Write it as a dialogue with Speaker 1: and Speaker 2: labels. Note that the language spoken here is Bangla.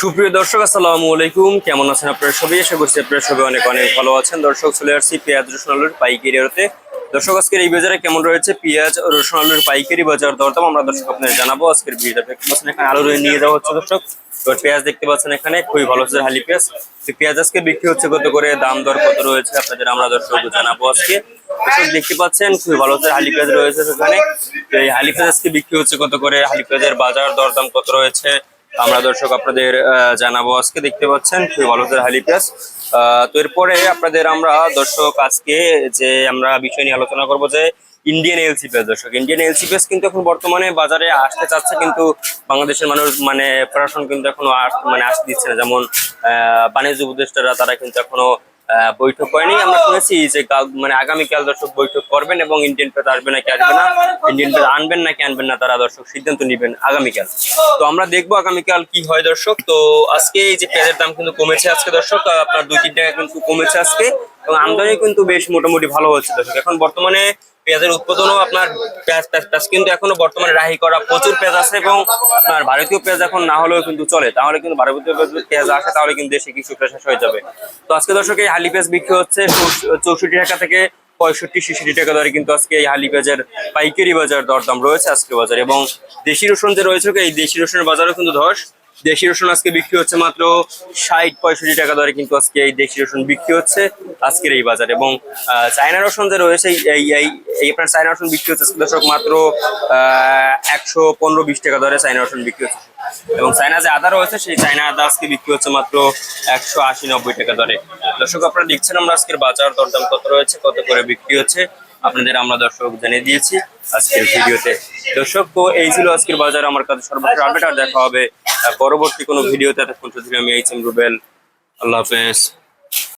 Speaker 1: সুপ্রিয় দর্শক, আসসালামু আলাইকুম। কেমন আছেন আপনারা সবাই? আশা করছি আপনারা সবাই অনেক অনেক ভালো আছেন। দর্শক, চলে আসছি পেঁয়াজ রসুন আলুর পাইকারি আড়তে। দর্শক, আজকের এই বাজারে কেমন রয়েছে পেঁয়াজ ও রসুন আলুর পাইকারি বাজার দরদাম আমরা দর্শক আপনাদের জানাবো। আজকের ভিডিওটা দেখতে পাচ্ছেন এখানে আলু নিয়ে যাওয়া হচ্ছে দর্শক। এবার পেঁয়াজ দেখতে পাচ্ছেন এখানে খুবই ভালো হচ্ছে হালি পেঁয়াজ। পেঁয়াজ আজকে বিক্রি হচ্ছে কত করে, দাম দর কত রয়েছে আপনাদের আমরা দর্শক জানাবো আজকে। দর্শক দেখতে পাচ্ছেন খুবই ভালো হচ্ছে হালি পেঁয়াজ রয়েছে সেখানে। এই হালি পেঁয়াজ আজকে বিক্রি হচ্ছে কত করে, হালি পেঁয়াজের বাজার দরদাম কত রয়েছে আমরা দর্শক আপনাদের জানাবো আজকে। দেখতে পাচ্ছেন খুবই ভালো হালি পেঁয়াজ। তো এরপরে আপনাদের আমরা দর্শক আজকে যে আমরা বিষয় নিয়ে আলোচনা করবো যে ইন্ডিয়ান এলসি পেঁয়াজ। দর্শক, ইন্ডিয়ান এলসি পেঁয়াজ কিন্তু এখন বর্তমানে বাজারে আসতে চাচ্ছে, কিন্তু বাংলাদেশের মানুষ প্রশাসন কিন্তু এখনো আসতে দিচ্ছে না। যেমন বাণিজ্য উপদেষ্টারা তারা কিন্তু এখনো বৈঠক করেনি। আমরা শুনেছি যে আগামীকাল দর্শক বৈঠক করবেন এবং ইন্ডিয়ান পেঁয়াজ আসবে নাকি আসবে না, ইন্ডিয়ান পেঁয়াজ আনবেন নাকি আনবেন না, তারা দর্শক সিদ্ধান্ত নেবেন আগামীকাল। তো আমরা দেখবো আগামীকাল কি হয় দর্শক। তো আজকে এই যে পেঁয়াজের দাম কিন্তু কমেছে আজকে দর্শক, আপনার 2-3 টাকা কিন্তু কমেছে আজকে, এবং আমদানি কিন্তু বেশ মোটামুটি ভালো হচ্ছে দর্শক। এখন বর্তমানে পেঁয়াজের উৎপাদনও আপনার পেঁয়াজ কিন্তু এখনো বর্তমানে রাহি করা প্রচুর পেঁয়াজ আছে, এবং আপনার ভারতীয় পেঁয়াজ এখন না হলেও কিন্তু চলে। তাহলে কিন্তু ভারতীয় পেঁয়াজ আসে তাহলে কিন্তু দেশে কিছু শেষ হয়ে যাবে। তো আজকে দর্শক এই হালি পেঁয়াজ বিক্রি হচ্ছে 64 টাকা থেকে 65-66 টাকা দরে কিন্তু আজকে এই হালি পেঁয়াজের পাইকারি বাজার দরদাম রয়েছে আজকে বাজার। এবং দেশি রসুন যে রয়েছে, এই দেশি রসুনের বাজারও কিন্তু ধস। দেশি রসুন আজকে বিক্রি হচ্ছে মাত্র 60-65 টাকা দরে কিন্তু আজকে এই দেশি রসুন বিক্রি হচ্ছে আজকের এই বাজার। এবং চায়না রসুন যে রয়েছে এই আপনার চায়না রসুন বিক্রি হচ্ছে দর্শক মাত্র 115-20 টাকা দরে চায়না রসুন বিক্রি হচ্ছে। এবং চায়না যে আদা রয়েছে সেই চায়না আদা আজকে বিক্রি হচ্ছে মাত্র 180-90 টাকা দরে। দর্শক, আপনারা দেখছেন আমরা আজকের বাজার দরদাম কত রয়েছে, কত করে বিক্রি হচ্ছে আপনাদের আমরা দর্শক জানিয়ে দিয়েছি আজকের ভিডিওতে। দর্শক, তো এই ছিল আজকের বাজার আমার কাছে সর্বশেষ আপডেট। আর দেখা হবে পরবর্তী কোনো ভিডিওতে। এতক্ষণ শুধু আমি এইচ এম রুবেল। আল্লাহ হাফেজ।